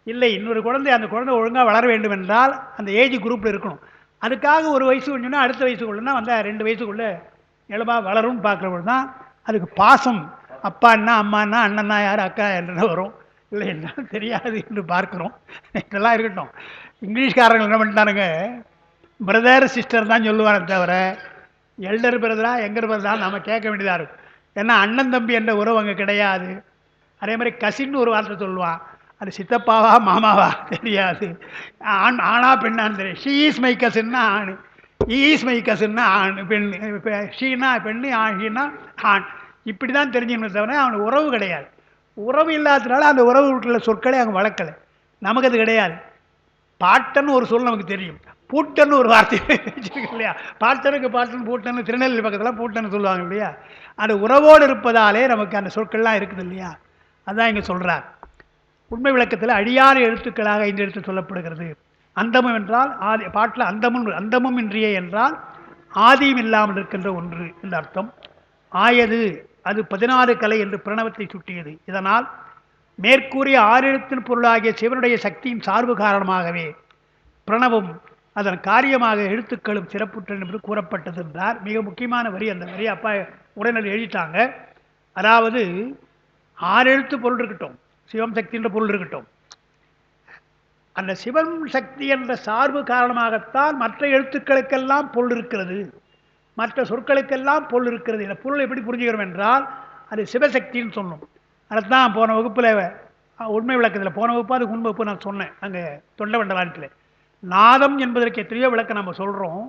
இல்லை, இன்னொரு குழந்தை, அந்த குழந்தை ஒழுங்காக வளர வேண்டும் என்றால் அந்த ஏஜ் குரூப்பில் இருக்கணும். அதுக்காக 1 வயசு கொஞ்சம்னா அடுத்த வயசுக்குள்ளேனா வந்தால் 2 வயசுக்குள்ளே இயல்பாக வளரும்னு பார்க்குறபோது தான் அதுக்கு பாசம், அப்பான்னா அம்மானா அண்ணன்னா யார் அக்கா என்ன வரும், இல்லை என்ன தெரியாது என்று பார்க்குறோம். இதெல்லாம் இருக்கட்டும். இங்கிலீஷ்காரர்கள் என்ன பண்ணிட்டானுங்க, பிரதர் சிஸ்டர் தான் சொல்லுவானே தவிர எல்டர் பிரதரா எங்கர் பிரதரா நம்ம கேட்க வேண்டியதாக இருக்கும். ஏன்னா அண்ணன் தம்பி என்ற உறவு அங்கே கிடையாது. அதே மாதிரி கசின்னு ஒரு வார்த்தை சொல்லுவான், அது சித்தப்பாவா மாமாவா தெரியாது. ஆணா பெண்ணான்னு தெரியும். ஷீ இஸ் மை கசின்னா ஆண், ஈஸ் மை கசின்னா ஆண், பெண். ஷீனா பெண்ணு, ஷீனா ஆண். இப்படி தான் தெரிஞ்சுக்கணும் தவிர அவனுக்கு உறவு கிடையாது. உறவு இல்லாததுனால அந்த உறவு வீட்டுள்ள சொற்களை அங்கே வளர்க்கலை. நமக்கு அது கிடையாது. பாட்டன்னு ஒரு சொல் நமக்கு தெரியும், பூட்டன்னு ஒரு வார்த்தை வச்சிருக்கு இல்லையா? பாட்டனுக்கு பாட்டன் பூட்டன்னு திருநெல்வேலி பக்கத்தில் பூட்டன்னு சொல்லுவாங்க இல்லையா? அந்த உறவோடு இருப்பதாலே நமக்கு அந்த சொற்கள்லாம் இருக்குது இல்லையா? அதுதான் இங்கே சொல்கிறார். உண்மை விளக்கத்தில் அழியாத எழுத்துக்களாக இந்த எழுத்து சொல்லப்படுகிறது. அந்தமம் என்றால் ஆதி, பாட்டில் அந்தமும் இன்றியே என்றால் ஆதியும் இல்லாமல் இருக்கின்ற ஒன்று என்ற அர்த்தம். ஆயது அது 16 கலை என்று பிரணவத்தை சுட்டியது. இதனால் மேற்கூறிய 6 எழுத்தின் பொருளாகிய சிவனுடைய சக்தியின் சார்பு காரணமாகவே பிரணவம் அதன் காரியமாக எழுத்துக்களும் சிறப்புற்றன என்று கூறப்பட்டது என்றார். மிக முக்கியமான வரி அந்த வரி. அப்பா உடனடி எழுதிட்டாங்க. அதாவது 6 எழுத்து பொருள் இருக்கட்டும், சிவம் சக்தி என்ற பொருள் இருக்கட்டும், அந்த சிவம் சக்தி என்ற சார்பு காரணமாகத்தான் மற்ற எழுத்துக்களுக்கெல்லாம் பொருள் இருக்கிறது, மற்ற சொற்களுக்கெல்லாம் பொருள் இருக்கிறது. இந்த பொருள் எப்படி புரிஞ்சுக்கிறோம் என்றால் அது சிவசக்தின்னு சொன்னோம். அதுதான் போன வகுப்பில் உண்மை விளக்கத்தில், போன வகுப்பு அதுக்கு முன் வகுப்பு நான் சொன்னேன் அங்கே தொண்டவண்டலானத்தில். நாதம் என்பதற்கு எத்தனையோ விளக்கம் நம்ம சொல்கிறோம்.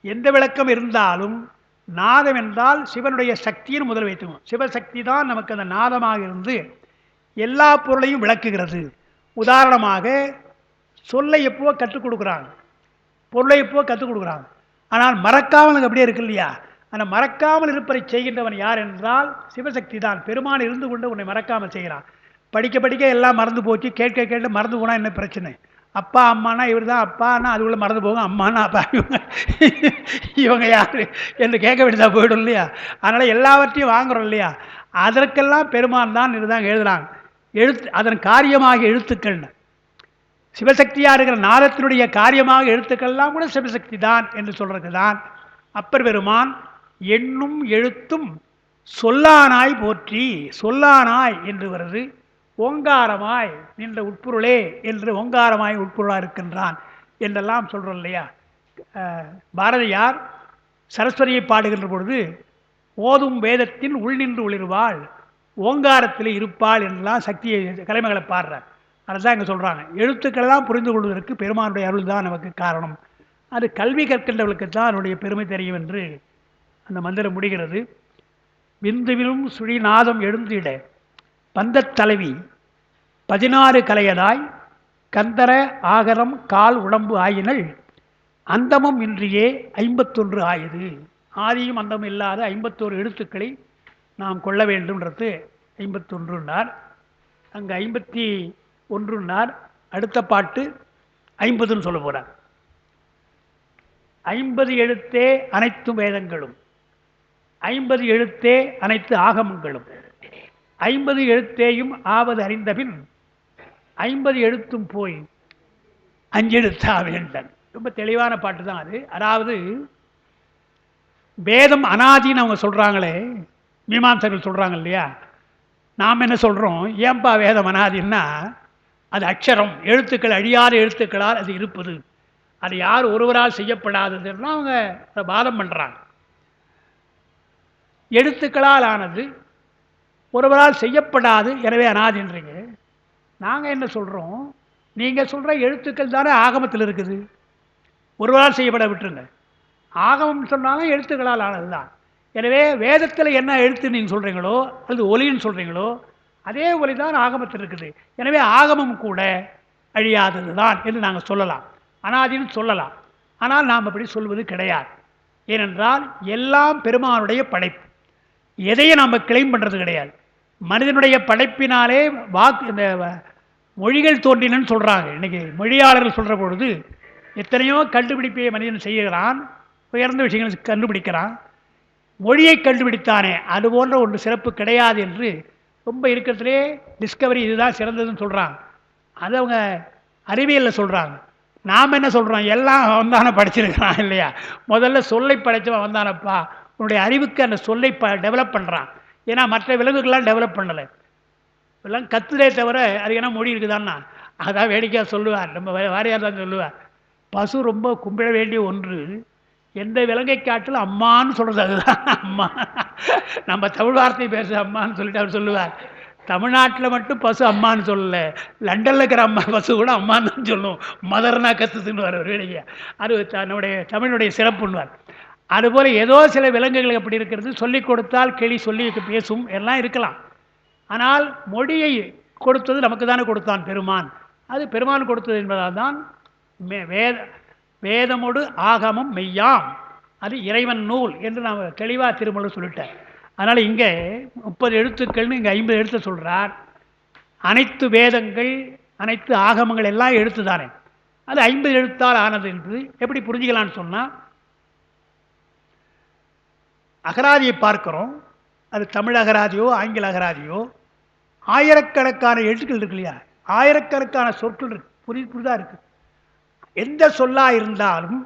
எந்த விளக்கம் இருந்தாலும் நாதம் என்றால் சிவனுடைய சக்தின்னு முதல் வைத்துக்கணும். சிவசக்தி தான் நமக்கு அந்த நாதமாக இருந்து எல்லா பொருளையும் விளக்குகிறது. உதாரணமாக சொல்லை எப்போ கற்றுக் கொடுக்குறாங்க, பொருளை எப்போ கற்றுக் கொடுக்குறாங்க. ஆனால் மறக்காமல் அப்படியே இருக்கு இல்லையா? அந்த மறக்காமல் இருப்பதை செய்கின்றவன் யார் என்றால் சிவசக்தி தான். பெருமான் இருந்து கொண்டு உன்னை மறக்காமல் செய்கிறான். படிக்க படிக்க எல்லாம் மறந்து போச்சு, கேட்க கேட்க மறந்து போனால் என்ன பிரச்சனை? அப்பா அம்மானா இவர் தான் அப்பானா அதுக்குள்ளே மறந்து போகும், அம்மானா அப்பா இவங்க யார் என்று கேட்க வேண்டியதாக போயிடும் இல்லையா? அதனால் எல்லாவற்றையும் வாங்குறோம் இல்லையா? அதற்கெல்லாம் பெருமான் தான் இதுதான் எழுதுகிறாங்க. அதன் காரியமாக எழுத்துக்கள் சிவசக்தியாக இருக்கிற நாதத்தினுடைய காரியமாக எழுத்துக்கள்லாம் கூட சிவசக்தி தான் என்று சொல்றது தான் அப்பர் பெருமான் எண்ணும் எழுத்தும் சொல்லானாய் போற்றி. சொல்லானாய் என்று வருது, ஓங்காரமாய் நின்ற உட்பொருளே என்று ஓங்காரமாய் உட்பொருளாக இருக்கின்றான் என்றெல்லாம் சொல்கிறோம் இல்லையா? பாரதியார் சரஸ்வதியை பாடுகின்ற பொழுது ஓதும் வேதத்தின் உள் நின்று ஒளிர்வாள், ஓங்காரத்தில் இருப்பாள் என்றெல்லாம் சக்தியை கலைமகளை பாடுறார். அதுதான் இங்கே சொல்கிறாங்க. எழுத்துக்களெல்லாம் புரிந்து கொள்வதற்கு பெருமானுடைய அருள் தான் நமக்கு காரணம். அது கல்வி கற்கின்றவர்களுக்கு தான் அதனுடைய பெருமை தெரியும் என்று அந்த மந்திரம் முடிகிறது. விந்துவிலும் சுழிநாதம் எழுந்திட பந்தத் தலைவி 16 கலையதாய் கந்தர ஆகரம் கால் உடம்பு ஆயினள் அந்தமும் இன்றியே 51 ஆயுது. ஆதியும் அந்தமும் இல்லாத 51 எழுத்துக்களை நாம் கொள்ள வேண்டும்ன்றது 51ன்னார். அங்கே 51ன்னார். அடுத்த பாட்டு 50ன்னு சொல்ல போகிறார். 50 எழுத்தே அனைத்து வேதங்களும், 50 எழுத்தே அனைத்து ஆகமங்களும், 50 எழுத்தேயும் ஆவது அறிந்தபின் 50 எழுத்தும் போய் 5 எழுத்தா வேண்டன். ரொம்ப தெளிவான பாட்டு தான் அது. அதாவது வேதம் அனாதின்னு அவங்க சொல்கிறாங்களே, மீமாம்சர்கள் சொல்கிறாங்க இல்லையா? நாம் என்ன சொல்கிறோம், ஏன்பா வேதம் அனாதின்னா அது அக்ஷரம், எழுத்துக்கள், அழியாத எழுத்துக்களால் அது இருப்பது, அது யார் ஒருவரால் செய்யப்படாததுன்னா அவங்க அதை வாதம் பண்ணுறாங்க. எழுத்துக்களால் ஆனது, ஒருவரால் செய்யப்படாது, எனவே அனாதின்றீங்க. நாங்கள் என்ன சொல்கிறோம், நீங்கள் சொல்கிற எழுத்துக்கள் தானே ஆகமத்தில் இருக்குது, ஒருவரால் செய்யப்பட விட்டுருங்க. ஆகமம் சொன்னாலும் எழுத்துக்களால் ஆனது தான். எனவே வேதத்தில் என்ன எழுத்து நீங்கள் சொல்கிறீங்களோ, அல்லது ஒலின்னு சொல்கிறீங்களோ, அதே ஒலி தான் ஆகமத்தில் இருக்குது. எனவே ஆகமம் கூட அழியாதது தான் என்று நாங்கள் சொல்லலாம், அனாதின்னு சொல்லலாம். ஆனால் நாம் அப்படி சொல்வது கிடையாது. ஏனென்றால் எல்லாம் பெருமானுடைய படைப்பு, எதையும் நாம் கிளைம் பண்ணுறது கிடையாது. மனிதனுடைய படைப்பினாலே இந்த மொழிகள் தோன்றினன்னு சொல்கிறாங்க. இன்றைக்கி மொழியாளர்கள் சொல்கிற பொழுது எத்தனையோ கண்டுபிடிப்பை மனிதன் செய்கிறான், உயர்ந்த விஷயங்கள் கண்டுபிடிக்கிறான். மொழியை கண்டுபிடித்தானே, அது போன்ற ஒன்று சிறப்பு கிடையாது என்று ரொம்ப இருக்கிறதுலே டிஸ்கவரி இதுதான் சிறந்ததுன்னு சொல்கிறாங்க. அது அவங்க அறிவியலில் சொல்கிறாங்க. நாம் என்ன சொல்கிறோம், எல்லாம் அவன்தானே படிச்சிருக்கிறான் இல்லையா? முதல்ல சொல்லை படைத்தவன் அவன்தானப்பா, உன்னுடைய அறிவுக்கு அந்த சொல்லை டெவலப் பண்ணுறான். ஏன்னா மற்ற விலங்குகள்லாம் டெவலப் பண்ணலை, எல்லாம் கத்துதே தவிர அது என்ன மொழி இருக்குதான்னா. அதான் வேடிக்கையாக சொல்லுவார், நம்ம வாரியார் தான் சொல்லுவார், பசு ரொம்ப கும்பிட வேண்டிய ஒன்று. எந்த விலங்கை காட்டிலும் அம்மான்னு சொல்கிறது அதுதான். அம்மா, நம்ம தமிழ் வார்த்தை பேச அம்மான்னு சொல்லிட்டு அவர் சொல்லுவார். தமிழ்நாட்டில் மட்டும் பசு அம்மான்னு சொல்லலை, லண்டனில் இருக்கிற அம்மா பசு கூட அம்மான்னு தான் சொல்லும். மதர்னா கத்துதுன்னு வர ஒரு வேலையை. அது நம்முடைய தமிழுடைய சிறப்புன்னுவார். அதுபோல் ஏதோ சில விலங்குகள் எப்படி இருக்கிறது, சொல்லிக் கொடுத்தால் கிளி சொல்லி பேசும் எல்லாம் இருக்கலாம். ஆனால் மொழியை கொடுத்தது நமக்கு தானே கொடுத்தான் பெருமான். அது பெருமான் கொடுத்தது என்பதால் தான் வேத வேதமோடு ஆகமம் மெய்யாம், அது இறைவன் நூல் என்று நான் தெளிவாக திருமூலர் சொல்லிட்டேன். அதனால் இங்கே 30 எழுத்துக்கள்னு இங்கே 50 எழுத்து சொல்கிறார். அனைத்து வேதங்கள் அனைத்து ஆகமங்கள் எல்லாம் எழுத்து தானே, அது 50 எழுத்தால் ஆனது என்று எப்படி புரிஞ்சுக்கலான்னு சொன்னால், அகராதியை பார்க்கிறோம். அது தமிழ் அகராதியோ ஆங்கில அகராதியோ ஆயிரக்கணக்கான எழுத்துக்கள் இருக்கு இல்லையா, ஆயிரக்கணக்கான சொற்கள் இருக்கு, புரிதான் இருக்கு. எந்த சொல்லா இருந்தாலும்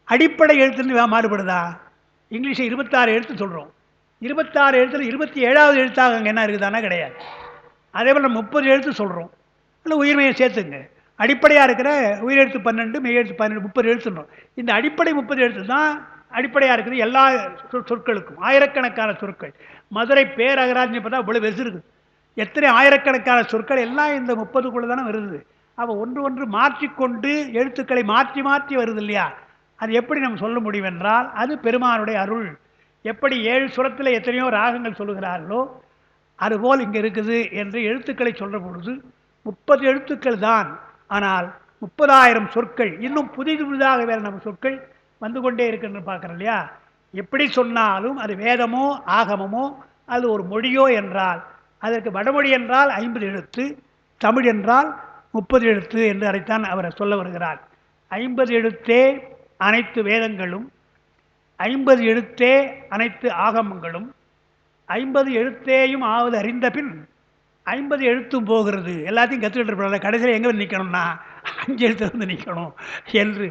அடிப்படை எழுத்துன்னு மாறுபடுதா? இங்கிலீஷை 26 எழுத்து சொல்கிறோம். 26 எழுத்துல 27வது எழுத்தாக அங்கே என்ன இருக்குதானா கிடையாது. அதே போல் 30 எழுத்து சொல்கிறோம். இல்லை உயிர்மையை சேர்த்துங்க, அடிப்படையாக இருக்கிற உயிரெழுத்து 12 மெய்யெழுத்து 12 30 எழுத்துன்றோம். இந்த அடிப்படை 30 எழுத்து தான் அடிப்படையாக இருக்குது எல்லா சொற்களுக்கும். ஆயிரக்கணக்கான சொற்கள். மதுரை பேரகராஜ்னு பார்த்தா இவ்வளோ வெசு இருக்குது. எத்தனை ஆயிரக்கணக்கான சொற்கள் எல்லாம் இந்த 30க்குள்ளே தானே வருது. அப்போ ஒன்று ஒன்று மாற்றிக்கொண்டு எழுத்துக்களை மாற்றி மாற்றி வருது இல்லையா. அது எப்படி நம்ம சொல்ல முடியும் என்றால், அது பெருமானுடைய அருள். எப்படி 7 சுரத்தில் எத்தனையோ ராகங்கள் சொல்லுகிறார்களோ அதுபோல் இங்கே இருக்குது என்று எழுத்துக்களை சொல்கிற பொழுது 30 எழுத்துக்கள் தான். ஆனால் 30,000 சொற்கள், இன்னும் புதிது புதிதாக வேறு நம்ம சொற்கள் வந்து கொண்டே இருக்குன்னு பார்க்குறோம் இல்லையா. எப்படி சொன்னாலும் அது வேதமோ ஆகமமோ அது ஒரு மொழியோ என்றால், அதற்கு வடமொழி என்றால் 50 எழுத்து, தமிழ் என்றால் 30 எழுத்து என்று அதைத்தான் அவர் சொல்ல வருகிறார். 50 எழுத்தே அனைத்து வேதங்களும், 50 எழுத்தே அனைத்து ஆகமங்களும், 50 எழுத்தேயும் ஆவது அறிந்த பின் 50 எழுத்தும் போகிறது. எல்லாத்தையும் கற்றுக்கிட்டு இருப்பாங்க. கடைசியில் எங்கே வந்து நிற்கணும்னா 5 எழுத்து வந்து நிற்கணும் என்று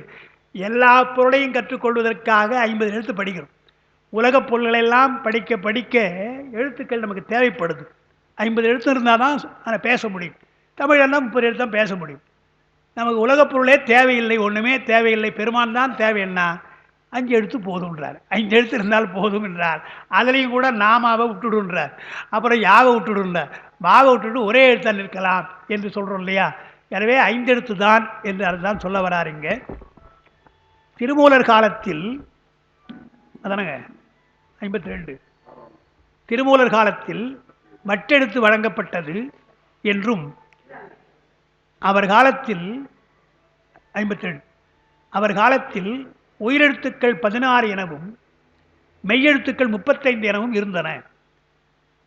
எல்லா பொருளையும் கற்றுக்கொள்வதற்காக 50 எழுத்து படிக்கிறோம். உலகப் பொருள்களெல்லாம் படிக்க படிக்க எழுத்துக்கள் நமக்கு தேவைப்படுது. 50 எழுத்து இருந்தால் தான் அதை பேச முடியும். தமிழன்னா 30 எழுத்து தான் பேச முடியும். நமக்கு உலகப் பொருளே தேவையில்லை, ஒன்றுமே தேவையில்லை, பெருமான் தான் தேவைன்னா 5 எழுத்து போதுன்றார். 5 எழுத்து இருந்தால் போதும் என்றார். அதுலேயும் கூட நாமாவை விட்டுடுன்றார், அப்புறம் யாவை விட்டுடுன்றார். பாவை விட்டுட்டு ஒரே எழுத்தான் நிற்கலாம் என்று சொல்கிறோம் இல்லையா. எனவே 5 எழுத்து தான் என்று அதுதான் சொல்ல வரார் இங்கே. திருமூலர் காலத்தில் அதானங்க 52 திருமூலர் காலத்தில் வட்டெழுத்து வழங்கப்பட்டது என்றும், அவர் காலத்தில் 57 அவர் காலத்தில் உயிரெழுத்துக்கள் 16 எனவும் மெய்யெழுத்துக்கள் 35 எனவும் இருந்தன.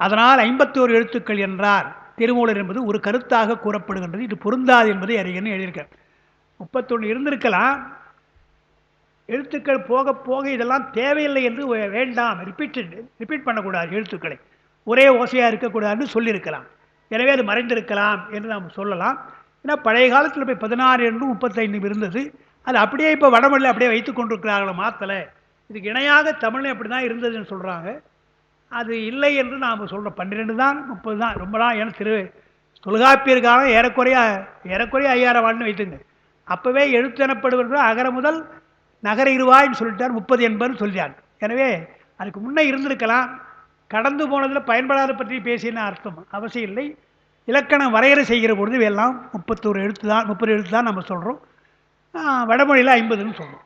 அதனால் 51 எழுத்துக்கள் என்றார் திருமூலர் என்பது ஒரு கருத்தாக கூறப்படுகின்றது. இது பொருந்தாது என்பதை அறிஞர்னு எழுதியிருக்கார். 31 இருந்திருக்கலாம். எழுத்துக்கள் போக போக இதெல்லாம் தேவையில்லை என்று வேண்டாம், ரிப்பீட் பண்ணக்கூடாது, எழுத்துக்களை ஒரே ஓசையாக இருக்கக்கூடாதுன்னு சொல்லியிருக்கலாம். எனவே அது மறைந்திருக்கலாம் என்று நாம் சொல்லலாம். ஏன்னா பழைய காலத்தில் போய் 16 என்றும் 35 இருந்தது. அது அப்படியே இப்போ வடமொழியில் அப்படியே வைத்து கொண்டிருக்கிறாங்களோ, மாற்றலை. இதுக்கு இணையாக தமிழ்ல அப்படி தான் இருந்ததுன்னு சொல்கிறாங்க. அது இல்லை என்று நாம் சொல்கிறோம். 12 தான் 30 தான் ரொம்ப தான். ஏன்னா தொல்காப்பியர் காலம் ஏறக்குறைய 5000 ஆண்டுன்னு வைத்துங்க. அப்போவே எழுத்து எனப்படுவது அகர முதல் நகர இருவாய்ன்னு சொல்லிட்டார், 30 என்பதுன்னு சொல்லிட்டார். எனவே அதுக்கு முன்னே இருந்திருக்கலாம். கடந்து போனதில் பயன்படாத பற்றி பேசின அர்த்தம் அவசியம் இல்லை. இலக்கணம் வரையறை செய்கிற பொழுது எல்லாம் 31 எழுத்து தான், 30 எழுத்து தான் நம்ம சொல்கிறோம். வடமொழியில் 50ன்னு சொல்கிறோம்.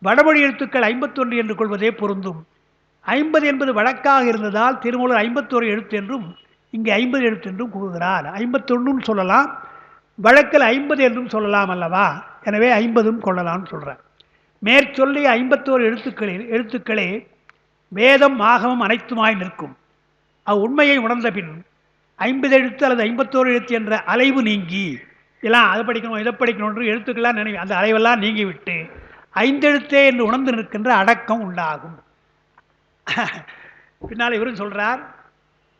வடமொழி எழுத்துக்கள் 51 என்று கொள்வதே பொருந்தும். 50 என்பது வழக்காக இருந்ததால் திருமூலர் 51 எழுத்து என்றும் இங்கே 50 எழுத்து என்றும் கூறுகிறார். 51ன்னு சொல்லலாம், வழக்கில் 50 என்றும் சொல்லலாம் அல்லவா. எனவே 50ம் கொள்ளலாம்னு சொல்கிறார். மேற்சொல்லிய 51 எழுத்துக்களே வேதம் ஆகமம் அனைத்துமாய் நிற்கும். உண்மையை உணர்ந்த பின் 50 எழுத்து அல்லது 51 எழுத்து என்ற அலைவு நீங்கி, எல்லாம் அதை படிக்கணும் இதை படிக்கணும் என்று எழுத்துக்கெல்லாம் அந்த அலைவெல்லாம் நீங்கிவிட்டு 5 எழுத்தே என்று உணர்ந்து நிற்கின்ற அடக்கம் உண்டாகும். பின்னால் இவரும் சொல்கிறார்,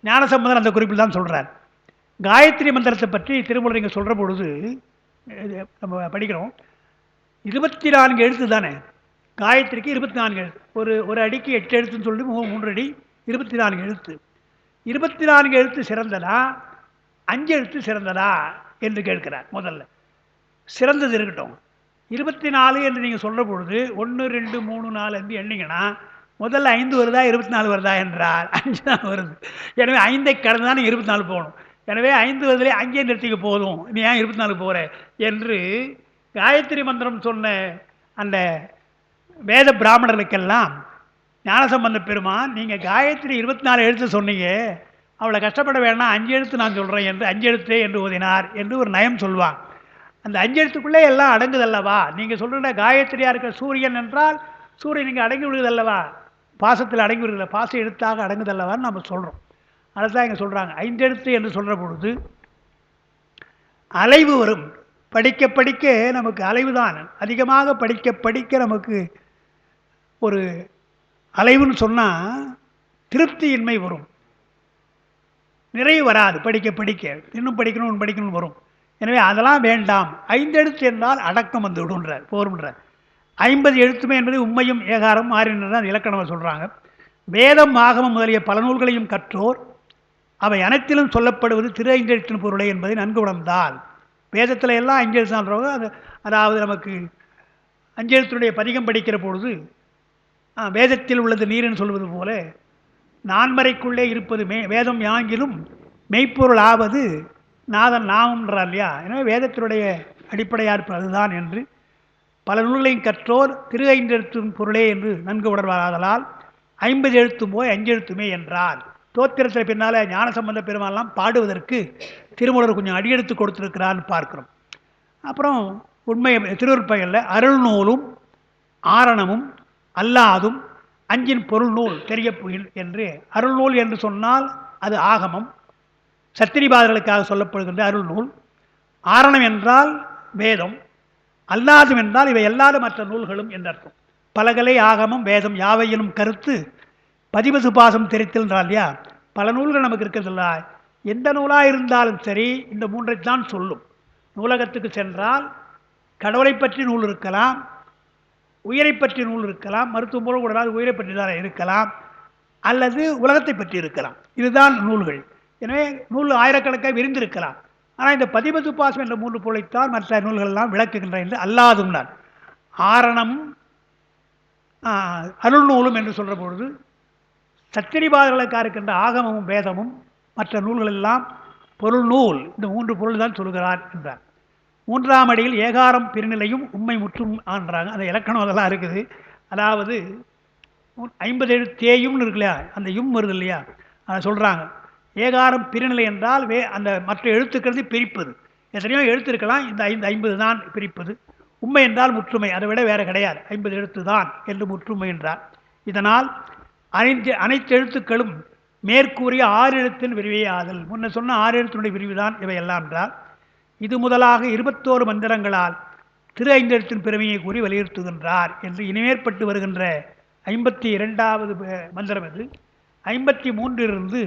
ஞானசம்பந்தர் அந்த குறிப்பில் தான் சொல்கிறார். காயத்ரி மந்திரத்தை பற்றி திருமூலர் இங்கே சொல்கிற பொழுது நம்ம படிக்கிறோம். 24 எழுத்து தானே காயத்ரிக்கு. 24 எழுத்து. ஒரு அடிக்கு 8 எழுத்துன்னு சொல்லி 3 அடி 24 எழுத்து. 24 எழுத்து சிறந்ததா 5 எழுத்து சிறந்ததா என்று கேட்கிறார் முதல்ல. சிறந்தது இருக்கட்டும். 24 என்று நீங்கள் சொல்கிற பொழுது 1 2 3 4 என்று எண்ணிங்கன்னா முதல்ல 5 வருதா 24 வருதா என்றால் 5 தான் வருது. எனவே 5ஐ கடந்து தான் 24 போகணும். எனவே 5 வருதுலே அங்கேயே நிறுத்திக்க போதும், நீ ஏன் 24 போகிற என்று காயத்ரி மந்திரம் சொன்ன அந்த வேத பிராமணர்களுக்கெல்லாம் ஞானசம்பந்த பெருமான், நீங்கள் காயத்ரி 24 எழுத்து சொன்னீங்க, அவளை கஷ்டப்பட வேணாம் 5 எழுத்து நான் சொல்கிறேன் என்று 5 எழுத்தே என்று ஓதினார் என்று ஒரு நயம் சொல்வாங்க. அந்த 5 எழுத்துக்குள்ளே எல்லாம் அடங்குதல்லவா? நீங்கள் சொல்கிற காயத்ரியாக இருக்கிற சூரியன் என்றால் சூரியன் இங்கே அடங்கி விடுதல்லவா? பாசத்தில் அடங்கி விடுதல, பாச எழுத்தாக அடங்குதல்லவான்னு நம்ம சொல்கிறோம். அதுதான் இங்கே சொல்கிறாங்க 5 எழுத்து என்று சொல்கிற பொழுது அலைவு வரும். படிக்க படிக்க நமக்கு அலைவு தான். அதிகமாக படிக்க படிக்க நமக்கு ஒரு அலைவுன்னு சொன்னால் திருப்தியின்மை வரும், நிறைவு வராது. படிக்க படிக்க இன்னும் படிக்கணும் படிக்கணும்னு வரும். எனவே அதெல்லாம் வேண்டாம். 5 எழுத்து என்றால் அடக்கம் வந்து விடுன்றார், போருன்றார். 50 எழுத்துமே என்பது உண்மையும் ஏகாரம் மாறினது தான் இலக்கணமாக சொல்கிறாங்க. வேதம் ஆகமம் முதலிய பல நூல்களையும் கற்றோர் அவை அனைத்திலும் சொல்லப்படுவது திரு 5 எழுத்தின் பொருளை என்பதை நன்கு உணர்ந்தால், வேதத்தில் எல்லாம் 5 எழுத்துன்றவங்க அது, அதாவது நமக்கு 5 எழுத்தினுடைய பதிகம் படிக்கிற பொழுது வேதத்தில் உள்ளது நீர்னு சொல்வது போல நான்மறைக்குள்ளே இருப்பது வேதம் யாங்கிலும் மெய்ப்பொருள் ஆவது நாதன் நாமன்றார் இல்லையா? எனவே வேதத்தினுடைய அடிப்படையாக இருப்பது அதுதான் என்று பல நூல்களையும் கற்றோர் திரு 5 எழுத்தின் பொருளே என்று நன்கு உணர்வாதலால் 50 எழுத்தும் போய் 5 எழுத்துமே என்றார். தோத்திரத்தில் பின்னால் ஞானசம்பந்த பெருமானெல்லாம் பாடுவதற்கு திருமூலர் கொஞ்சம் அடியெடுத்து கொடுத்துருக்கிறான்னு பார்க்குறோம். அப்புறம் உண்மை திருவருட்பயனில் அருள் நூலும் ஆரணமும் அல்லாதும் அஞ்சின் பொருள் நூல் தெரிய என்று, அருள் நூல் என்று சொன்னால் அது ஆகமம், சத்திரிபாதர்களுக்காக சொல்லப்படுகின்ற அருள் நூல். ஆரணம் என்றால் வேதம், அல்லாதும் என்றால் இவை அல்லாத மற்ற நூல்களும் என்றர்த்தம். பலகலை ஆகமம் வேதம் யாவையினும் கருத்து பதிவு சுபாசம் தெரித்தல் என்றால் இல்லையா? பல நூல்கள் நமக்கு இருக்கிறதில்ல. எந்த நூலாக இருந்தாலும் சரி இந்த மூன்றைத்தான் சொல்லும். நூலகத்துக்கு சென்றால் கடவுளை பற்றி நூல் இருக்கலாம், உயிரை பற்றி நூல் இருக்கலாம், மருத்துவம் போல கூட உயிரை பற்றி தான் இருக்கலாம், அல்லது உலகத்தை பற்றி இருக்கலாம். இதுதான் நூல்கள். எனவே நூல் ஆயிரக்கணக்காக விரிந்திருக்கலாம். ஆனால் இந்த பதிபது பாசம் என்ற 3 பொருளைத்தான் மற்ற நூல்கள் எல்லாம் விளக்குகின்றன என்று அல்லாதும் நான் ஆரணம் அருள் நூலும் என்று சொல்கிற பொழுது சத்திரிபாதர்களுக்காக இருக்கின்ற ஆகமமும் வேதமும் மற்ற நூல்கள் எல்லாம் பொருள் நூல், இந்த 3 பொருள் தான் சொல்கிறார் என்றார். 3ஆம் அடியில் ஏகாரம் பிரிநிலையும் உண்மை முற்றும் ஆன்றாங்க. அந்த இலக்கணம் அதெல்லாம் இருக்குது. அதாவது 50 எழுத்தேயும்னு இருக்கு இல்லையா, அந்த யும் வருது இல்லையா, அதை சொல்கிறாங்க. ஏகாரம் பிரிநிலை என்றால் அந்த மற்ற எழுத்துக்கிறது பிரிப்பது. எத்தனையோ எழுத்து இருக்கலாம், இந்த 50 தான் பிரிப்பது. உண்மை என்றால் முற்றுமை, அதை விட வேறு கிடையாது, 50 எழுத்து தான் என்று முற்றுமை என்றார். இதனால் அனைத்து எழுத்துக்களும் மேற்கூறிய 6 எழுத்தின் விரிவே ஆதல். முன்ன சொன்ன 6 எழுத்தினுடைய விரிவுதான் இவையெல்லாம் என்றால், இது முதலாக 21 மந்திரங்களால் திரு 5 எழுத்தின் பெருமையை கூறி வலியுறுத்துகின்றார் என்று இனிமேற்பட்டு வருகின்ற 52வது மந்திரம் இது. 53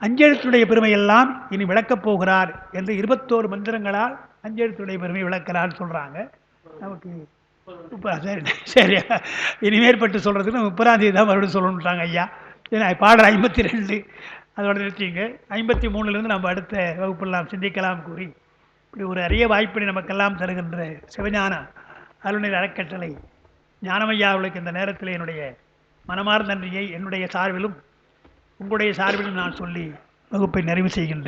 5 எழுத்துடைய பெருமையெல்லாம் இனி விளக்கப் போகிறார் என்று 21 மந்திரங்களால் 5 எழுத்துடைய பெருமை விளக்கிறான்னு சொல்கிறாங்க. நமக்கு சரி சரி, இனிமேற்பட்டு சொல்கிறதுக்கு நம்ம 30ஆம் தேதி தான் மறுபடியும் சொல்லணுன்ட்டாங்க ஐயா. பாடல் 52 அதோட நிறுத்திங்க. 53 நம்ம அடுத்த வகுப்பெல்லாம் சிந்திக்கலாம் கூறி இப்படி ஒரு அரிய வாய்ப்பினை நமக்கெல்லாம் தருகின்ற சிவஞான அருள்நிலை அறக்கட்டளை ஞானமையா அவர்களுக்கு இந்த நேரத்தில் என்னுடைய மனமார்ந்த நன்றியை என்னுடைய சார்பிலும் உங்களுடைய சார்பிலும் நான் சொல்லி வகுப்பை நிறைவு செய்கின்றேன்.